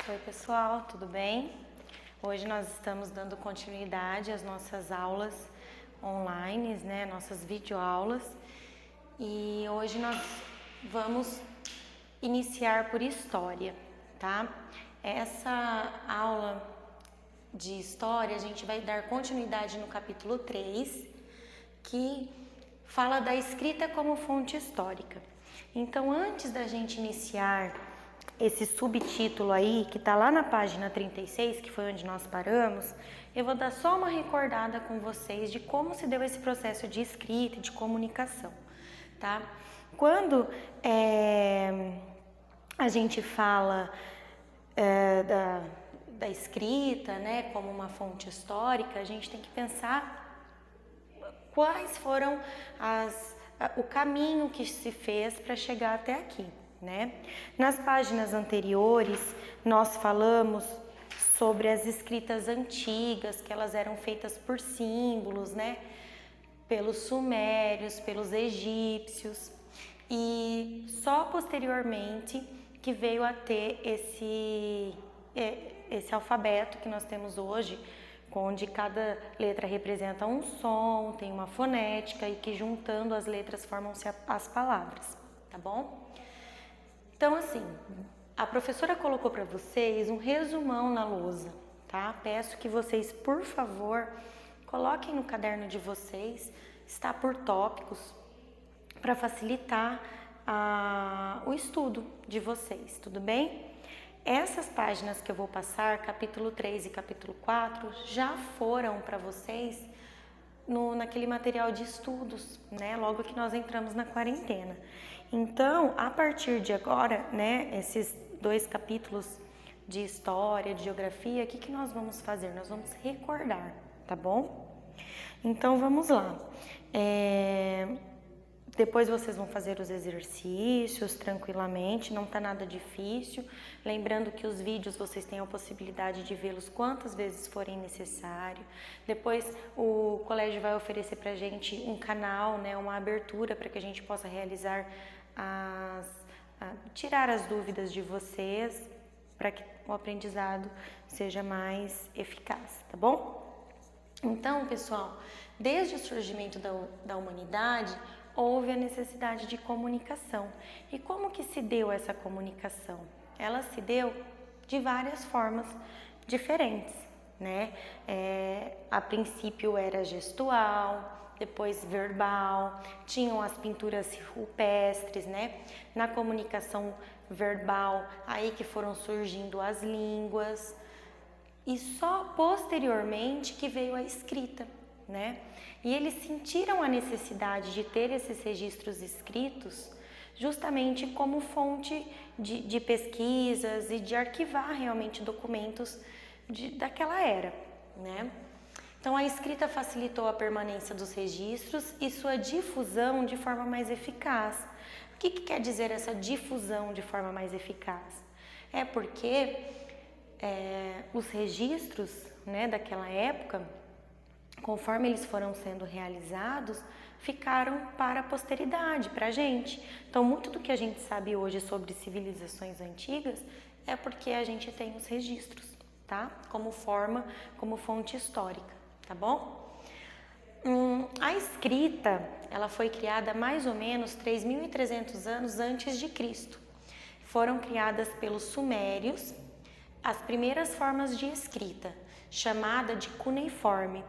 Oi pessoal, tudo bem? Hoje nós estamos dando continuidade às nossas aulas online, né? Nossas videoaulas. E hoje nós vamos iniciar por história, tá? Essa aula de história a gente vai dar continuidade no capítulo 3, que fala da escrita como fonte histórica. Então, antes da gente iniciar esse subtítulo aí, que está lá na página 36, que foi onde nós paramos, eu vou dar só uma recordada com vocês de como se deu esse processo de escrita e de comunicação, tá? Quando a gente fala da escrita, né, como uma fonte histórica, a gente tem que pensar quais foram o caminho que se fez para chegar até aqui, né? Nas páginas anteriores, nós falamos sobre as escritas antigas, que elas eram feitas por símbolos, né? Pelos sumérios, pelos egípcios, e só posteriormente que veio a ter esse alfabeto que nós temos hoje, onde cada letra representa um som, tem uma fonética e que juntando as letras formam-se as palavras, tá bom? Então, assim, a professora colocou para vocês um resumão na lousa, tá? Peço que vocês, por favor, coloquem no caderno de vocês, está por tópicos, para facilitar o estudo de vocês, tudo bem? Essas páginas que eu vou passar, capítulo 3 e capítulo 4, já foram para vocês naquele material de estudos, né? Logo que nós entramos na quarentena. Então, a partir de agora, né, esses 2 capítulos de história, de geografia, o que nós vamos fazer? Nós vamos recordar, tá bom? Então, vamos lá. Depois vocês vão fazer os exercícios tranquilamente, não tá nada difícil. Lembrando que os vídeos vocês têm a possibilidade de vê-los quantas vezes forem necessário. Depois o colégio vai oferecer pra gente um canal, né, uma abertura para que a gente possa realizar tirar as dúvidas de vocês, para que o aprendizado seja mais eficaz, tá bom? Então, pessoal, desde o surgimento da humanidade, houve a necessidade de comunicação. E como que se deu essa comunicação? Ela se deu de várias formas diferentes, né? A princípio era gestual, depois verbal, tinham as pinturas rupestres, né? Na comunicação verbal, aí que foram surgindo as línguas, e só posteriormente que veio a escrita, né? E eles sentiram a necessidade de ter esses registros escritos justamente como fonte de pesquisas e de arquivar realmente documentos daquela era, né? Então, a escrita facilitou a permanência dos registros e sua difusão de forma mais eficaz. O que quer dizer essa difusão de forma mais eficaz? É porque os registros, né, daquela época, conforme eles foram sendo realizados, ficaram para a posteridade, para a gente. Então, muito do que a gente sabe hoje sobre civilizações antigas é porque a gente tem os registros, tá? Como fonte histórica, tá bom? A escrita, ela foi criada mais ou menos 3.300 anos antes de Cristo. Foram criadas pelos sumérios as primeiras formas de escrita, chamada de cuneiforme.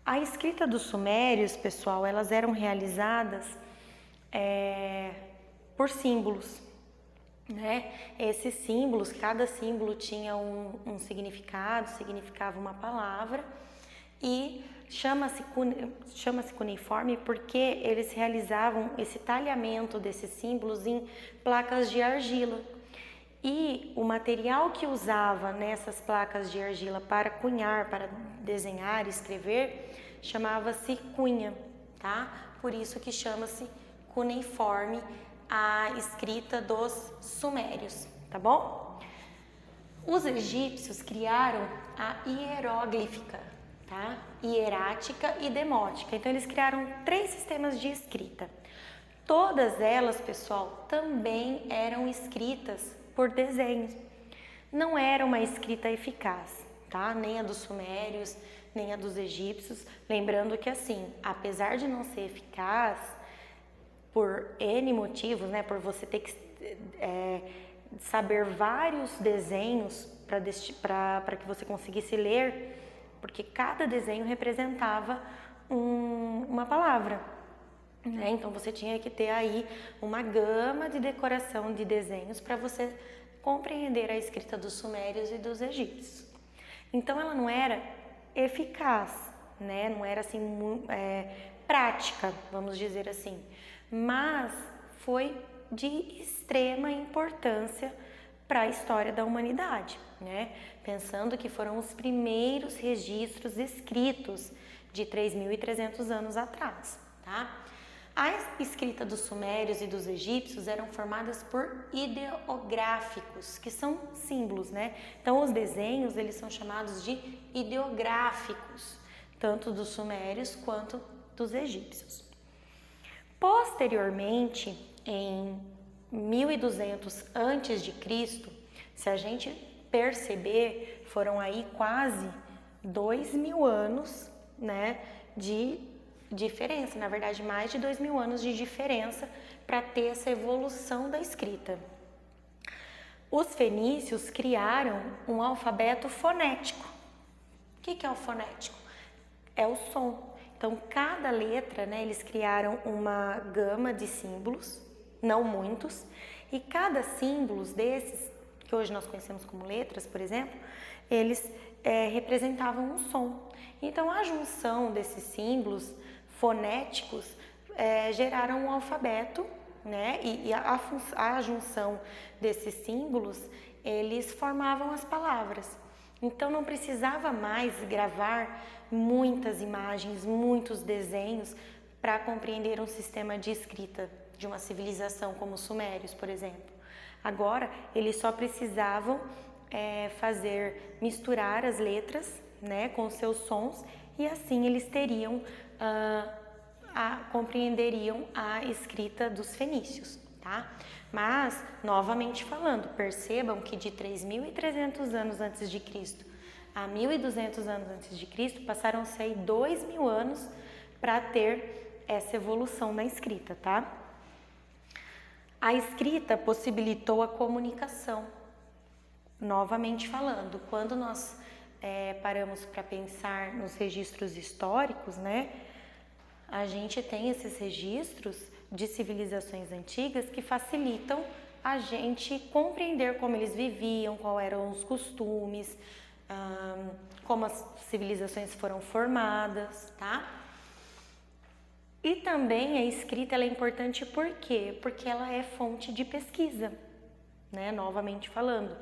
A escrita dos sumérios, pessoal, elas eram realizadas por símbolos, né? Esses símbolos, cada símbolo tinha um significado, significava uma palavra, e chama-se cuneiforme porque eles realizavam esse talhamento desses símbolos em placas de argila. E o material que usava nessas placas de argila para cunhar, para desenhar, escrever, chamava-se cunha, tá? Por isso que chama-se cuneiforme a escrita dos sumérios, tá bom? Os egípcios criaram a hieróglifica, tá? Hierática e demótica. Então, eles criaram 3 sistemas de escrita. Todas elas, pessoal, também eram escritas por desenhos. não era uma escrita eficaz, tá? Nem a dos sumérios, nem a dos egípcios. Lembrando que assim, apesar de não ser eficaz, por N motivos, né? Por você ter que saber vários desenhos para que você conseguisse ler, porque cada desenho representava uma palavra, né? Então você tinha que ter aí uma gama de decoração de desenhos para você compreender a escrita dos sumérios e dos egípcios. Então ela não era eficaz, né? Não era assim prática, vamos dizer assim, mas foi de extrema importância para a história da humanidade, né? Pensando que foram os primeiros registros escritos de 3.300 anos atrás, tá? A escrita dos sumérios e dos egípcios eram formadas por ideográficos, que são símbolos, né? Então os desenhos, eles são chamados de ideográficos, tanto dos sumérios quanto dos egípcios. Posteriormente, em 1200 a.C., se a gente perceber, foram aí quase 2.000 anos, né, de diferença, na verdade mais de 2.000 anos de diferença para ter essa evolução da escrita. Os fenícios criaram um alfabeto fonético. O que é o fonético? É o som. Então, cada letra, né, eles criaram uma gama de símbolos, não muitos, e cada símbolo desses, que hoje nós conhecemos como letras, por exemplo, eles representavam um som. Então, a junção desses símbolos fonéticos geraram um alfabeto, né, e a junção desses símbolos, eles formavam as palavras. Então, não precisava mais gravar muitas imagens, muitos desenhos para compreender um sistema de escrita de uma civilização como os sumérios, por exemplo. Agora, eles só precisavam misturar as letras, né, com seus sons, e assim eles teriam, compreenderiam a escrita dos fenícios, tá? Mas, novamente falando, percebam que de 3.300 anos antes de Cristo a 1.200 anos antes de Cristo, passaram-se aí 2.000 anos para ter essa evolução na escrita, tá? A escrita possibilitou a comunicação. Novamente falando, quando nós paramos para pensar nos registros históricos, né? A gente tem esses registros de civilizações antigas que facilitam a gente compreender como eles viviam, quais eram os costumes, como as civilizações foram formadas, tá? E também a escrita ela é importante por quê? Porque ela é fonte de pesquisa, né? Novamente falando,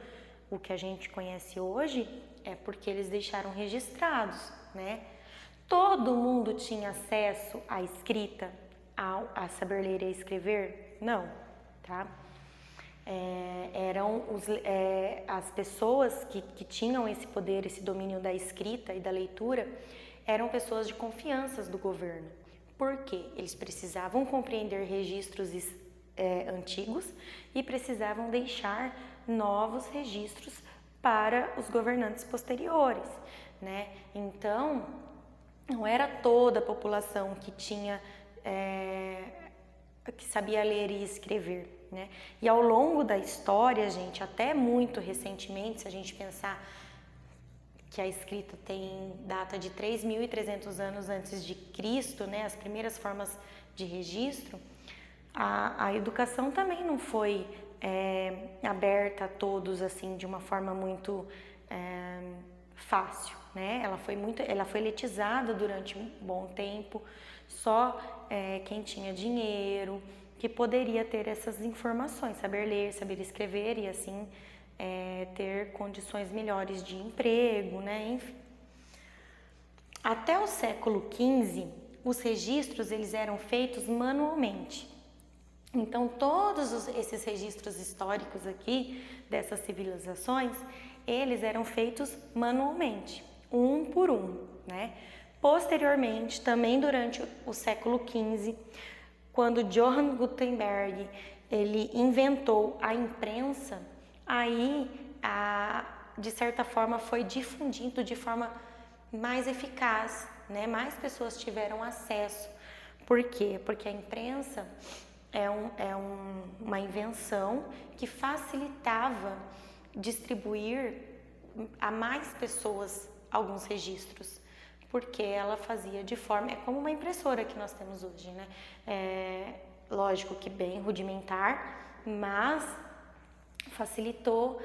o que a gente conhece hoje é porque eles deixaram registrados, né? Todo mundo tinha acesso à escrita, a saber ler e escrever? Não, tá? Eram as pessoas que tinham esse poder, esse domínio da escrita e da leitura, eram pessoas de confiança do governo. Por quê? Eles precisavam compreender registros antigos e precisavam deixar novos registros para os governantes posteriores, né? Então, não era toda a população que tinha, que sabia ler e escrever, né? E ao longo da história, gente, até muito recentemente, se a gente pensar que a escrita tem data de 3.300 anos antes de Cristo, né? As primeiras formas de registro, a educação também não foi aberta a todos assim de uma forma muito fácil, né? Ela foi elitizada durante um bom tempo. Só quem tinha dinheiro que poderia ter essas informações, saber ler, saber escrever e assim ter condições melhores de emprego, né? Enfim. Até o século XV, os registros eles eram feitos manualmente. Então, todos esses registros históricos aqui dessas civilizações, eles eram feitos manualmente, um por um, né? Posteriormente, também durante o século XV, quando Johann Gutenberg ele inventou a imprensa, aí de certa forma foi difundindo de forma mais eficaz, né? Mais pessoas tiveram acesso. Por quê? Porque a imprensa uma invenção que facilitava distribuir a mais pessoas alguns registros, porque ela fazia de forma, é como uma impressora que nós temos hoje, né? Lógico que bem rudimentar, mas facilitou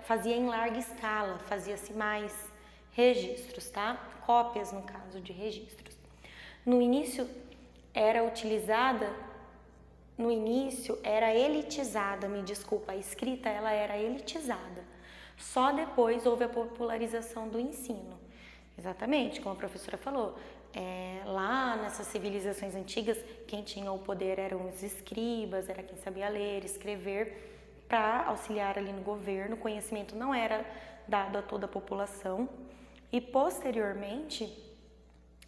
fazia em larga escala, fazia-se mais registros, tá? Cópias, no caso de registros. No início era elitizada, me desculpa, a escrita ela era elitizada. Só depois houve a popularização do ensino. Exatamente, como a professora falou, lá nessas civilizações antigas, quem tinha o poder eram os escribas, era quem sabia ler, escrever, para auxiliar ali no governo. O conhecimento não era dado a toda a população. E posteriormente,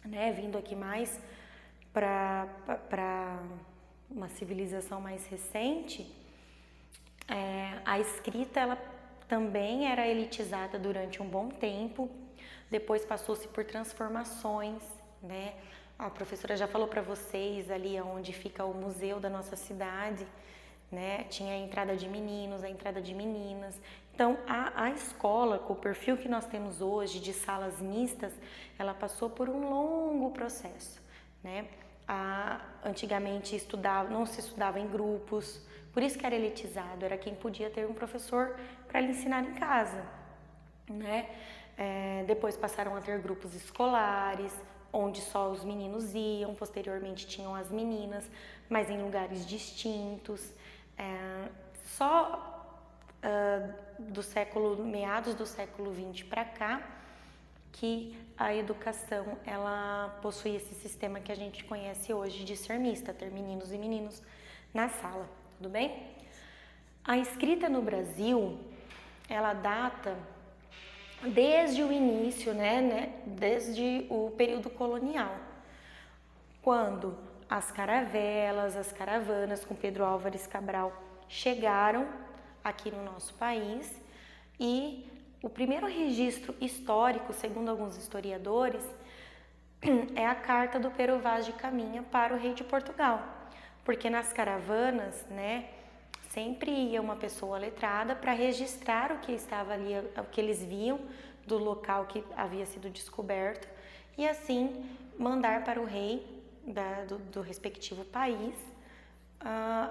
né, vindo aqui mais para uma civilização mais recente, a escrita ela também era elitizada durante um bom tempo. Depois passou-se por transformações, né? A professora já falou para vocês ali onde fica o museu da nossa cidade, né? Tinha a entrada de meninos, a entrada de meninas. Então, a escola, com o perfil que nós temos hoje de salas mistas, ela passou por um longo processo, né? Antigamente não se estudava em grupos, por isso que era elitizado, era quem podia ter um professor para lhe ensinar em casa, né? Depois passaram a ter grupos escolares, onde só os meninos iam, posteriormente tinham as meninas, mas em lugares distintos. Só meados do século XX para cá, que a educação ela possui esse sistema que a gente conhece hoje de ser mista, ter meninos e meninos na sala, tudo bem? A escrita no Brasil, ela data desde o início, né, desde o período colonial, quando as caravelas, as caravanas com Pedro Álvares Cabral chegaram aqui no nosso país, e o primeiro registro histórico, segundo alguns historiadores, é a carta do Pero Vaz de Caminha para o rei de Portugal, porque nas caravanas, né, sempre ia uma pessoa letrada para registrar o que estava ali, o que eles viam do local que havia sido descoberto, e assim mandar para o rei do respectivo país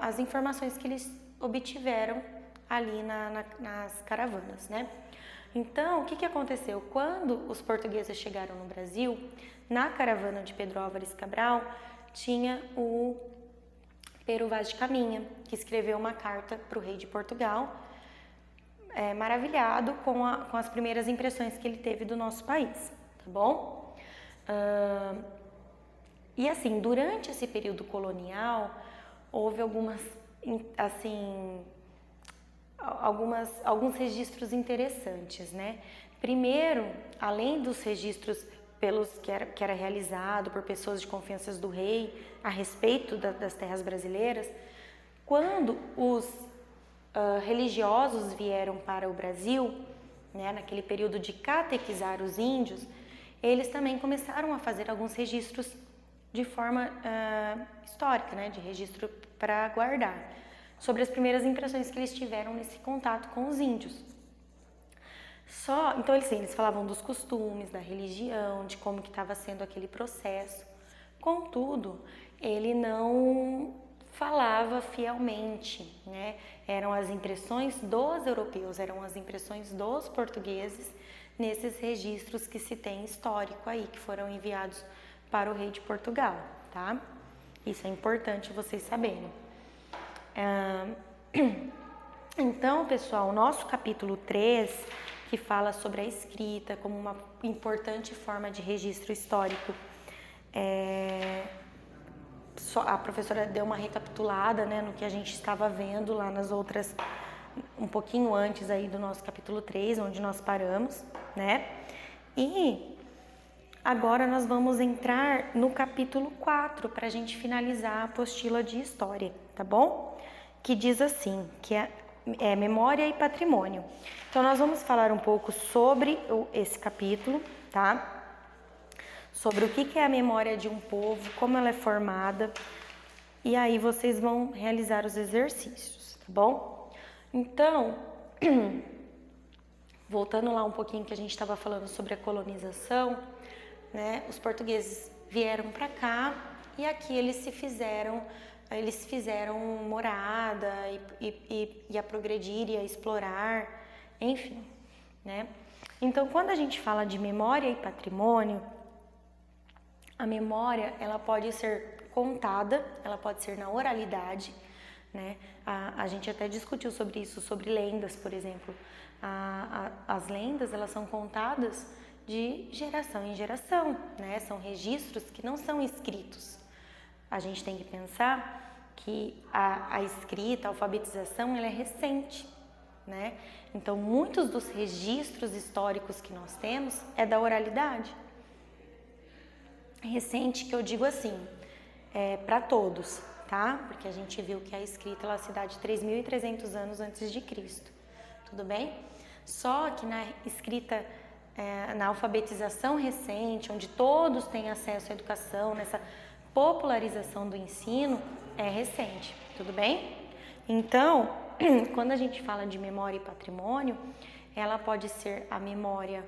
as informações que eles obtiveram ali nas caravanas, né? Então, o que aconteceu? Quando os portugueses chegaram no Brasil, na caravana de Pedro Álvares Cabral, tinha o Pero Vaz de Caminha, que escreveu uma carta para o rei de Portugal, maravilhado com as primeiras impressões que ele teve do nosso país, tá bom? E assim, durante esse período colonial, houve alguns registros interessantes, né? Primeiro, além dos registros que era realizado por pessoas de confiança do rei a respeito das terras brasileiras, quando os religiosos vieram para o Brasil, né, naquele período de catequizar os índios, eles também começaram a fazer alguns registros de forma histórica, né, de registro para guardar, sobre as primeiras impressões que eles tiveram nesse contato com os índios. Então eles falavam dos costumes, da religião, de como que estava sendo aquele processo. Contudo, ele não falava fielmente, né? Eram as impressões dos europeus, eram as impressões dos portugueses nesses registros que se tem histórico aí, que foram enviados para o rei de Portugal, tá? Isso é importante vocês saberem. Então, pessoal, o nosso capítulo 3, que fala sobre a escrita como uma importante forma de registro histórico, a professora deu uma recapitulada, né, no que a gente estava vendo lá nas outras, um pouquinho antes aí do nosso capítulo 3, onde nós paramos, né? E agora nós vamos entrar no capítulo 4 para a gente finalizar a apostila de história, tá bom? Que diz assim, que memória e patrimônio. Então nós vamos falar um pouco sobre esse capítulo, tá? Sobre o que é a memória de um povo, como ela é formada, e aí vocês vão realizar os exercícios, tá bom? Então, voltando lá um pouquinho que a gente estava falando sobre a colonização, né? Os portugueses vieram para cá e aqui eles fizeram morada e a progredir e a explorar, enfim, né? Então, quando a gente fala de memória e patrimônio, a memória, ela pode ser contada, ela pode ser na oralidade, né? A gente até discutiu sobre isso, sobre lendas, por exemplo. As lendas, elas são contadas de geração em geração, né? São registros que não são escritos. A gente tem que pensar que a escrita, a alfabetização, ela é recente, né? Então, muitos dos registros históricos que nós temos é da oralidade. Recente, que eu digo assim, para todos, tá? Porque a gente viu que a escrita ela se dá de 3.300 anos antes de Cristo, tudo bem? Só que na escrita, na alfabetização recente, onde todos têm acesso à educação, nessa popularização do ensino, é recente, tudo bem? Então, quando a gente fala de memória e patrimônio, ela pode ser a memória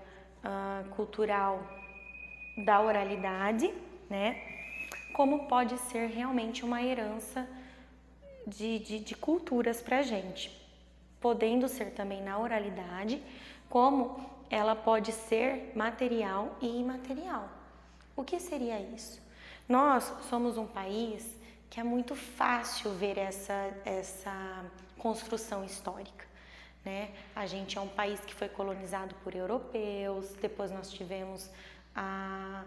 cultural da oralidade, né? Como pode ser realmente uma herança de culturas pra gente, podendo ser também na oralidade, como ela pode ser material e imaterial. O que seria isso? Nós somos um país que é muito fácil ver essa construção histórica, né? A gente é um país que foi colonizado por europeus, depois nós tivemos a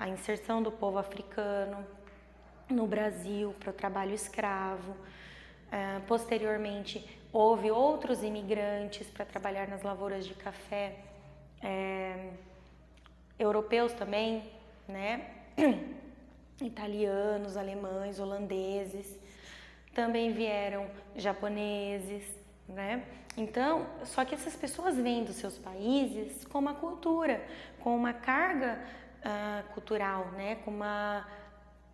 inserção do povo africano no Brasil para o trabalho escravo. Posteriormente, houve outros imigrantes para trabalhar nas lavouras de café, europeus também, né? Italianos, alemães, holandeses, também vieram japoneses, né? Então, só que essas pessoas vêm dos seus países com uma cultura, com uma carga cultural, né?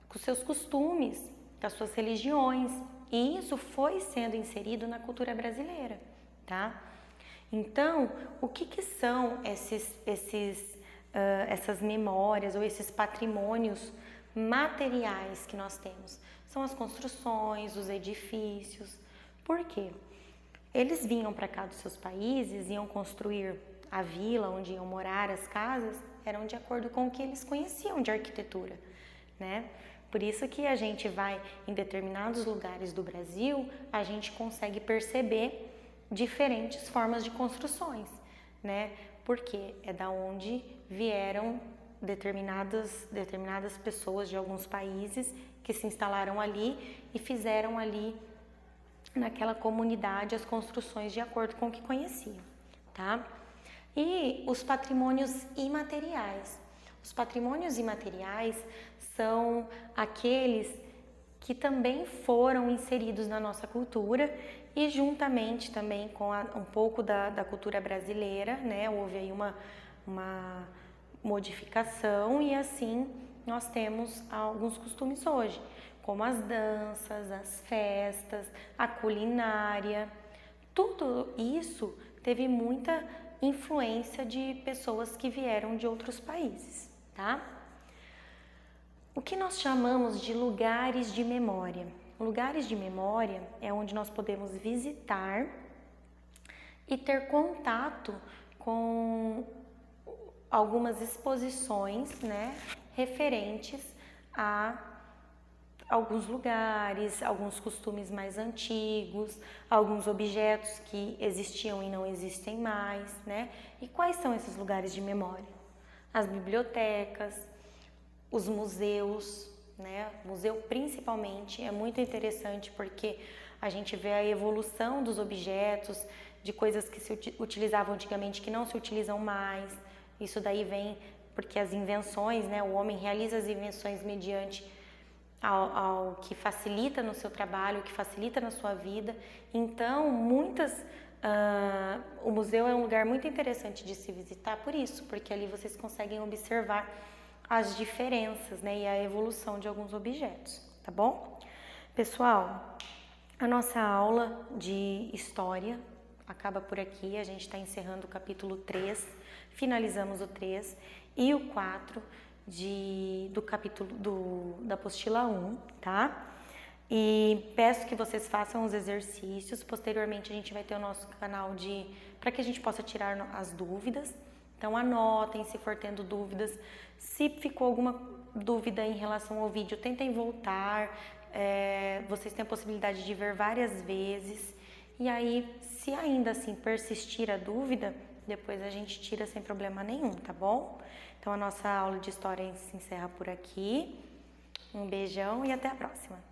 Com seus costumes, com as suas religiões, e isso foi sendo inserido na cultura brasileira, tá? Então, o que são essas memórias ou esses patrimônios materiais que nós temos? São as construções, os edifícios. Por quê? Eles vinham para cá dos seus países, iam construir a vila onde iam morar, as casas, eram de acordo com o que eles conheciam de arquitetura, né? Por isso que a gente vai em determinados lugares do Brasil, a gente consegue perceber diferentes formas de construções, né? Porque é da onde vieram determinadas pessoas de alguns países que se instalaram ali e fizeram ali naquela comunidade as construções de acordo com o que conheciam, tá? E os patrimônios imateriais. Os patrimônios imateriais são aqueles que também foram inseridos na nossa cultura e juntamente também com um pouco da cultura brasileira, né? Houve aí uma modificação e assim nós temos alguns costumes hoje, como as danças, as festas, a culinária. Tudo isso teve muita influência de pessoas que vieram de outros países, tá? O que nós chamamos de lugares de memória? Lugares de memória é onde nós podemos visitar e ter contato com algumas exposições, né, referentes a alguns lugares, alguns costumes mais antigos, alguns objetos que existiam e não existem mais, né? E quais são esses lugares de memória? As bibliotecas, os museus, né? O museu principalmente é muito interessante porque a gente vê a evolução dos objetos, de coisas que se utilizavam antigamente que não se utilizam mais. Isso daí vem porque as invenções, né? O homem realiza as invenções mediante ao que facilita no seu trabalho, o que facilita na sua vida. Então, o museu é um lugar muito interessante de se visitar por isso, porque ali vocês conseguem observar as diferenças, né, e a evolução de alguns objetos, tá bom? Pessoal, a nossa aula de história acaba por aqui, a gente está encerrando o capítulo 3, finalizamos o 3 e o 4 do capítulo da apostila 1, tá? E peço que vocês façam os exercícios. Posteriormente a gente vai ter o nosso canal para que a gente possa tirar as dúvidas. Então anotem se for tendo dúvidas. Se ficou alguma dúvida em relação ao vídeo, tentem voltar. Vocês têm a possibilidade de ver várias vezes. E aí, se ainda assim persistir a dúvida, depois a gente tira sem problema nenhum, tá bom? Então a nossa aula de história se encerra por aqui. Um beijão e até a próxima!